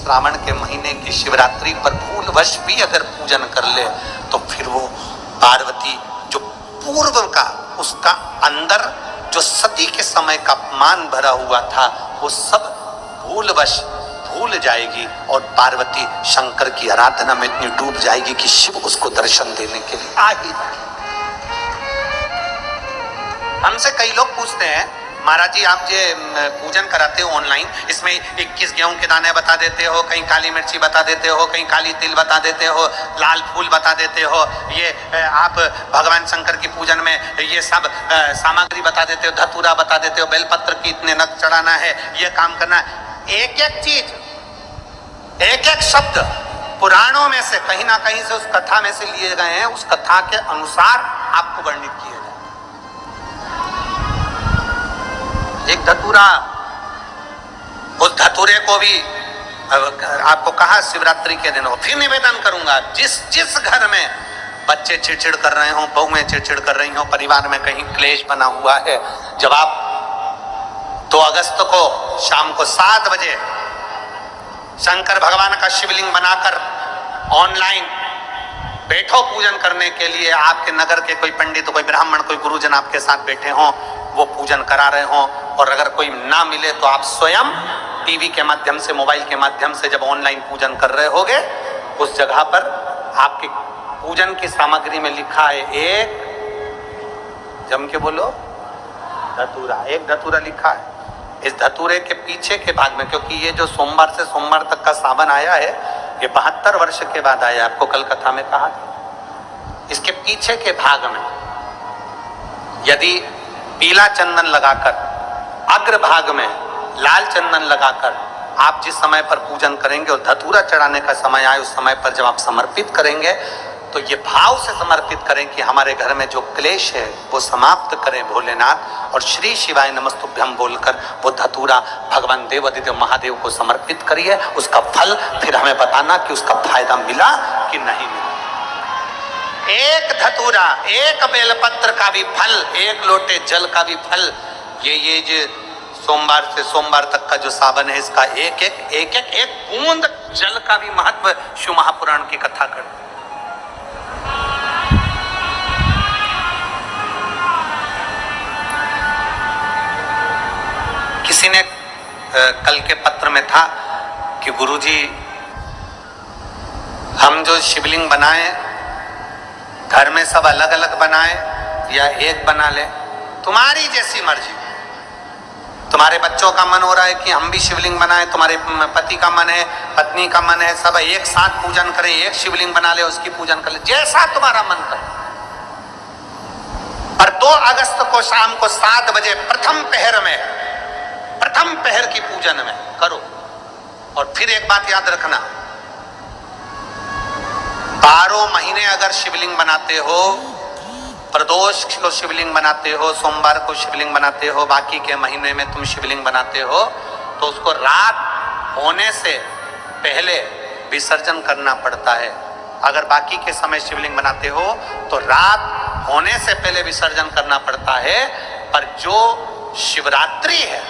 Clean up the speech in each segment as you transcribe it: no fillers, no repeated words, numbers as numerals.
श्रावण के महीने की शिवरात्रि पर भूलवश भी अगर पूजन कर ले तो फिर वो पार्वती जो पूर्व का उसका अंदर जो सती के समय का अपमान भरा हुआ था वो सब भूलवश भूल जाएगी और पार्वती शंकर की आराधना में इतनी डूब जाएगी कि शिव उसको दर्शन देने के लिए आ ही जाए। हमसे कई लोग पूछते हैं महाराज जी आप ये पूजन कराते हो ऑनलाइन, इसमें 21 गेहूं के दाने बता देते हो, कहीं काली मिर्ची बता देते हो, कहीं काली तिल बता देते हो, लाल फूल बता देते हो, ये आप भगवान शंकर की पूजन में ये सब सामग्री बता देते हो, धतूरा बता देते हो, बेलपत्र की इतने नग चढ़ाना है, ये काम करना है। एक एक चीज एक एक शब्द पुराणों में से कहीं ना कहीं से उस कथा में से लिए गए हैं, उस कथा के अनुसार आपको वर्णित किए जाए। एक धतूरा, उस धतूरे को भी आपको कहा शिवरात्रि के दिन हो। फिर निवेदन करूंगा जिस घर में बच्चे चिड़चिड़ कर रहे हो, बहुएं चिड़चिड़ कर रही हो, परिवार में कहीं क्लेश बना हुआ है, जब आप 2 अगस्त को शाम को 7 बजे शंकर भगवान का शिवलिंग बनाकर ऑनलाइन बैठो पूजन करने के लिए, आपके नगर के कोई पंडित, कोई ब्राह्मण, कोई गुरुजन आपके साथ बैठे हों, वो पूजन करा रहे हों, और अगर कोई ना मिले तो आप स्वयं टीवी के माध्यम से, मोबाइल के माध्यम से जब ऑनलाइन पूजन कर रहे होगे, उस जगह पर आपकी पूजन की सामग्री में लिखा है एक, जम के बोलो, धतूरा, एक धतूरा लिखा है। इस धतूरे के पीछे के भाग में, क्योंकि ये जो सोमवार से सोमवार तक का सावन आया है ये 72 वर्ष के बाद आया, आपको कल कथा में कहा था। इसके पीछे के भाग में यदि पीला चंदन लगाकर, अग्र भाग में लाल चंदन लगाकर आप जिस समय पर पूजन करेंगे और धतूरा चढ़ाने का समय आए, उस समय पर जब आप समर्पित करेंगे तो ये भाव से समर्पित करें कि हमारे घर में जो क्लेश है वो समाप्त करें भोलेनाथ, और श्री शिवाय नमस्तुभ्यम बोलकर वो धतूरा भगवान देवादिदेव महादेव को समर्पित करिए। उसका फल फिर हमें बताना कि उसका फायदा मिला कि नहीं मिला। एक धतूरा, एक बेलपत्र का भी फल, एक लोटे जल का भी फल, ये जो सोमवार से सोमवार तक का जो सावन है इसका एक बूंद जल का भी महत्व शिव महापुराण की कथा करते। किसी ने कल के पत्र में था कि गुरुजी हम जो शिवलिंग बनाए घर में सब अलग अलग बनाए या एक बना ले, तुम्हारी जैसी मर्जी। तुम्हारे बच्चों का मन हो रहा है कि हम भी शिवलिंग बनाए, तुम्हारे पति का मन है, पत्नी का मन है, सब एक साथ पूजन करें, एक शिवलिंग बना ले, उसकी पूजन कर ले, जैसा तुम्हारा मन करे। और 2 अगस्त को शाम को 7 बजे प्रथम पहर की पूजन में करो। और फिर एक बात याद रखना, 12 महीने अगर शिवलिंग बनाते हो, प्रदोष को शिवलिंग बनाते हो, सोमवार को शिवलिंग बनाते हो, बाकी के महीने में तुम शिवलिंग बनाते हो, तो उसको रात होने से पहले विसर्जन करना पड़ता है। अगर बाकी के समय शिवलिंग बनाते हो तो रात होने से पहले विसर्जन करना पड़ता है। पर जो शिवरात्रि है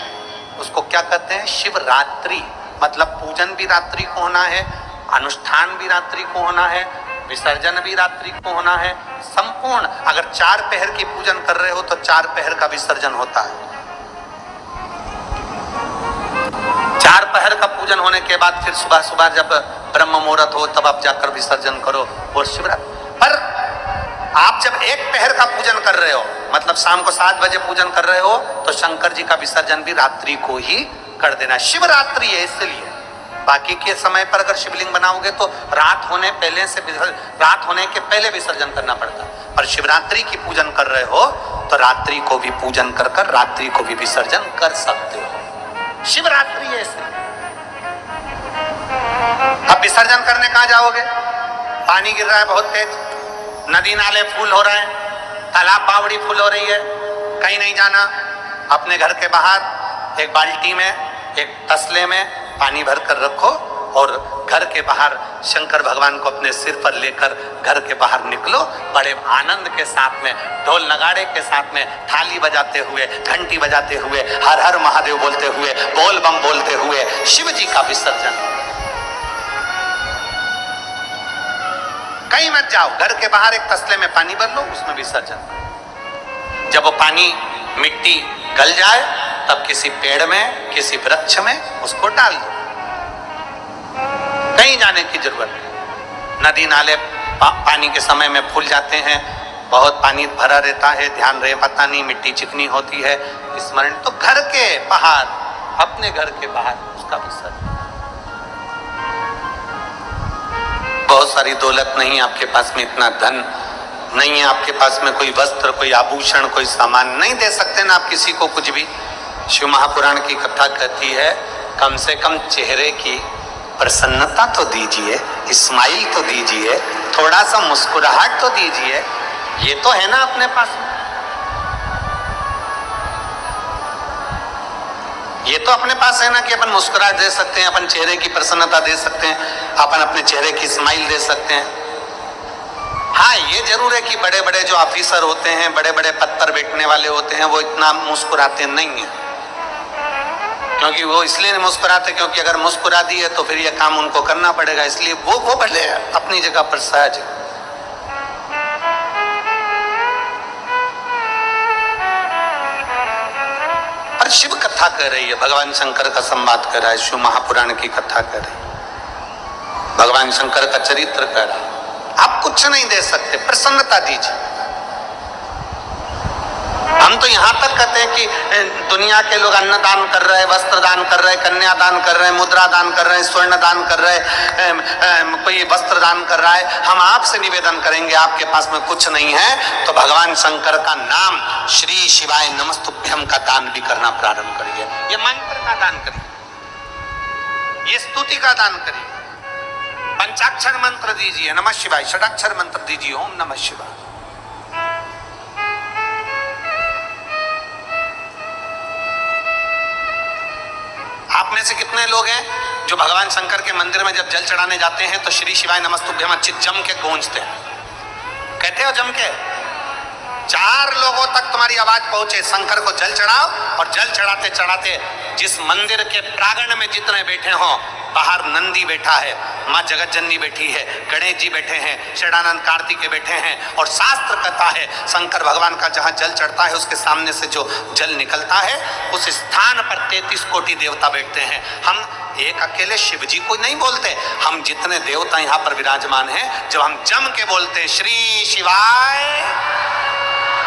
उसको क्या कहते हैं? शिवरात्रि, मतलब पूजन भी रात्रि को होना है, अनुष्ठान भी रात्रि को होना है, विसर्जन भी रात्रि को होना है, संपूर्ण। अगर 4 पहर की पूजन कर रहे हो तो 4 पहर का विसर्जन होता है। 4 पहर का पूजन होने के बाद फिर सुबह सुबह जब ब्रह्म मुहूर्त हो तब आप जाकर विसर्जन करो। और शिवरात्रि पर आप जब 1 पहर का पूजन कर रहे हो, मतलब शाम को 7 बजे पूजन कर रहे हो, तो शंकर जी का विसर्जन भी रात्रि को ही कर देना। शिवरात्रि है इसलिए। बाकी के समय पर अगर शिवलिंग बनाओगे तो रात होने के पहले विसर्जन करना पड़ता है। पर शिवरात्रि की पूजन कर रहे हो तो रात्रि को भी पूजन कर रात्रि को भी विसर्जन कर सकते हो। शिवरात्रि है इसलिए। अब विसर्जन करने कहाँ जाओगे? पानी गिर रहा है बहुत तेज, नदी नाले फूल हो रहे हैं, तालाब बावड़ी फूल हो रही है, कहीं नहीं जाना। अपने घर के बाहर एक बाल्टी में, एक तसले में पानी भर कर रखो और घर के बाहर शंकर भगवान को अपने सिर पर लेकर घर के बाहर निकलो। बड़े आनंद के साथ में, ढोल नगाड़े के साथ में, थाली बजाते हुए, घंटी बजाते हुए, हर हर महादेव बोलते हुए, बोल बम बोलते हुए शिव जी का विसर्जन। कहीं मत जाओ, घर के बाहर एक तसले में पानी भर लो, उसमें विसर्जन। जब वो पानी मिट्टी गल जाए तब किसी पेड़ में, किसी वृक्ष में उसको डाल दो। कहीं जाने की जरूरत नहीं। नदी नाले पानी के समय में फूल जाते हैं, बहुत पानी भरा रहता है, ध्यान रहे पता नहीं, मिट्टी चिकनी होती है, स्मरण। तो घर के बाहर, अपने घर के बाहर उसका विसर्जन। बहुत सारी दौलत नहीं, आपके पास में इतना धन नहीं है, आपके पास में कोई वस्त्र, कोई आभूषण, कोई सामान नहीं दे सकते ना आप किसी को कुछ भी। शिव महापुराण की कथा कहती है कम से कम चेहरे की प्रसन्नता तो दीजिए, स्माइल तो दीजिए, थोड़ा सा मुस्कुराहट तो दीजिए। ये तो है ना अपने पास में, ये तो अपने पास है ना कि अपन मुस्कुराहट दे सकते हैं, अपन चेहरे की प्रसन्नता दे सकते हैं, अपन अपने चेहरे की स्माइल दे सकते हैं। हाँ, ये जरूर है कि बड़े बड़े जो ऑफिसर होते हैं, बड़े बड़े पद पर बैठने वाले होते हैं, वो इतना मुस्कुराते नहीं है। क्योंकि वो इसलिए नहीं मुस्कुराते क्योंकि अगर मुस्कुरा दिए तो फिर ये काम उनको करना पड़ेगा, इसलिए वो भले अपनी जगह पर सहज है। पर शिव कथा कर रही है, भगवान शंकर का संवाद कर रहा है, शिव महापुराण की कथा कर रही है, भगवान शंकर का चरित्र कर रहा है। आप कुछ नहीं दे सकते, प्रसन्नता दीजिए। हम तो यहाँ तक कहते हैं कि दुनिया के लोग अन्न दान कर रहे हैं, वस्त्र दान कर रहे हैं, कन्या दान कर रहे हैं, मुद्रा दान कर रहे हैं, स्वर्ण दान कर रहे हैं, कोई वस्त्र दान कर रहा है। हम आपसे निवेदन करेंगे, आपके पास में कुछ नहीं है तो भगवान शंकर का नाम श्री शिवाय नमस्तुभ्यम का दान भी करना प्रारंभ करिए। ये मंत्र का दान करिए, ये स्तुति का दान करिए, पंचाक्षर मंत्र दीजिए नमः शिवाय, षडाक्षर मंत्र दीजिए ओम नमः शिवाय। आप में से कितने लोग हैं जो भगवान शंकर के मंदिर में जब जल चढ़ाने जाते हैं तो श्री शिवाय नमस्तुभ्यम अच्छी जम के गूंजते हैं? कहते हो जम के? 4 लोगों तक तुम्हारी आवाज पहुंचे, शंकर को जल चढ़ाओ। और जल चढ़ाते चढ़ाते जिस मंदिर के प्रांगण में जितने बैठे हो, बाहर नंदी बैठा है, माँ जगत जननी बैठी है, गणेश जी बैठे हैं, षडानंद कार्तिकेय बैठे हैं, और शास्त्र कहता है शंकर भगवान का जहां जल चढ़ता है उसके सामने से जो जल निकलता है उस स्थान पर 33 कोटि देवता बैठते हैं। हम एक अकेले शिव जी को नहीं बोलते, हम जितने देवता यहाँ पर विराजमान हैं, जब हम जम के बोलते श्री शिवाय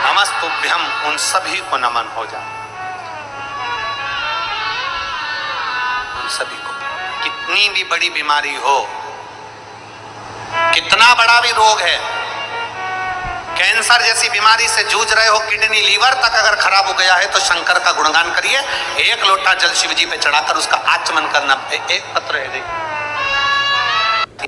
नमस्तुभ्यम, उन सभी को नमन हो जाए, उन सभी को। कितनी भी बड़ी बीमारी हो, कितना बड़ा भी रोग है, कैंसर जैसी बीमारी से जूझ रहे हो, किडनी लीवर तक अगर खराब हो गया है तो शंकर का गुणगान करिए। 1 लोटा जल शिव जी पे चढ़ाकर उसका आचमन करना। एक पत्र है देखिए,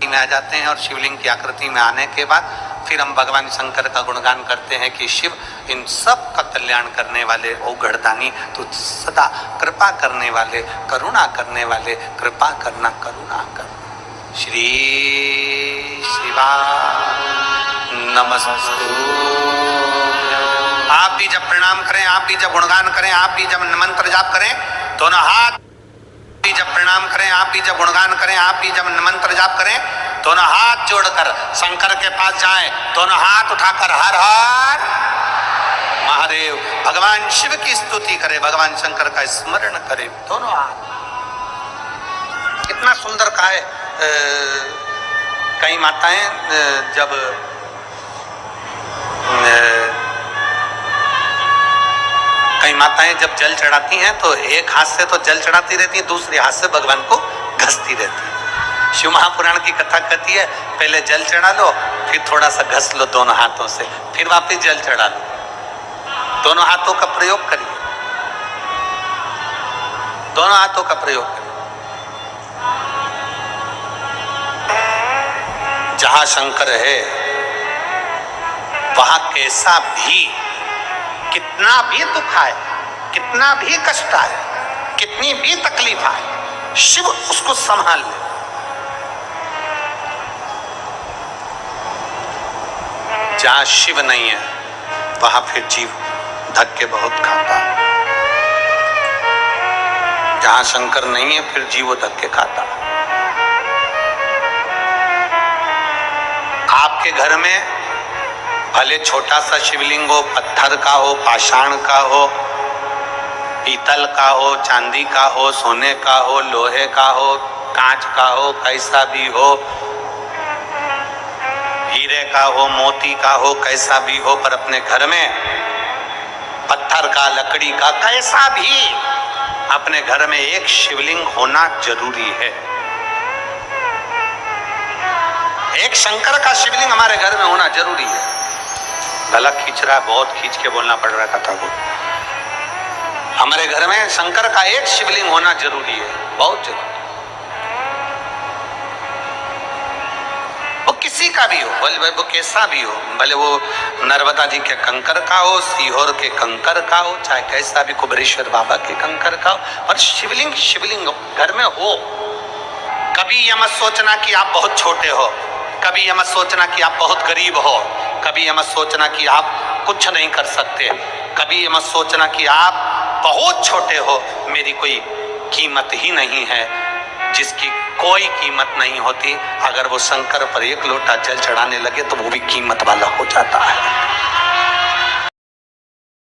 में आ जाते हैं और शिवलिंग की आकृति में आने के बाद फिर हम भगवान शंकर का गुणगान करते हैं कि शिव इन सब का कल्याण करने वाले, औगढ़दानी, तो सदा कृपा करने वाले, करुणा करने वाले, कृपा करना, करुणा करना। श्री शिवा नमस्तु। आप भी जब प्रणाम करें, आप भी जब गुणगान करें, आप भी जब मंत्र जाप करें, दोनों हाथ भी जब प्रणाम करें, आप भी जब गुणगान करें, आप भी जब मंत्र जाप करें, दोनों हाथ जोड़कर शंकर के पास जाएं, दोनों हाथ उठाकर हर हर महादेव, भगवान शिव की स्तुति करें, भगवान शंकर का स्मरण करें, दोनों हाथ। कितना सुंदर कहा है। कई माताएं जब कई माताएं जब जल चढ़ाती हैं तो एक हाथ से तो जल चढ़ाती रहती हैं, दूसरे हाथ से भगवान को घसती रहती है। शिव महापुराण की कथा कहती है पहले जल चढ़ा लो, फिर थोड़ा सा घस लो दोनों हाथों से, फिर वापस जल चढ़ा लो। दोनों हाथों का प्रयोग करिए, दोनों हाथों का प्रयोग करिए। जहां शंकर है वहां कैसा भी, कितना भी दुख आए, कितना भी कष्ट आए, कितनी भी तकलीफ आए, शिव उसको संभाल ले। जहां शिव नहीं है वहां फिर जीव धक्के बहुत खाता है। जहां शंकर नहीं है फिर जीव धक्के खाता है। आप आपके घर में भले छोटा सा शिवलिंग हो, पत्थर का हो, पाषाण का हो, पीतल का हो, चांदी का हो, सोने का हो, लोहे का हो, कांच का हो, कैसा भी हो, हीरे का हो, मोती का हो, कैसा भी हो, पर अपने घर में पत्थर का, लकड़ी का, कैसा भी अपने घर में एक शिवलिंग होना जरूरी है। एक शंकर का शिवलिंग हमारे घर में होना जरूरी है। गला खींच रहा है, बहुत खींच के बोलना पड़ रहा है कथा को। हमारे घर में शंकर का एक शिवलिंग होना जरूरी है, बहुत जरूरी। वो किसी का भी हो, भले वो कैसा भी हो, भले वो नर्मदा जी के कंकर का हो, सीहोर के कंकर का हो, चाहे कैसा भी कुबेरेश्वर बाबा के कंकर का हो, पर शिवलिंग शिवलिंग घर में हो। कभी ये मत सोचना कि आप बहुत छोटे हो, कभी ये मत सोचना कि आप बहुत गरीब हो, कभी ये मत सोचना कि आप कुछ नहीं कर सकते, कभी ये मत सोचना कि आप बहुत छोटे हो, मेरी कोई कीमत ही नहीं है। जिसकी कोई कीमत नहीं होती, अगर वो शंकर पर एक लोटा जल चढ़ाने लगे तो वो भी कीमत वाला हो जाता है।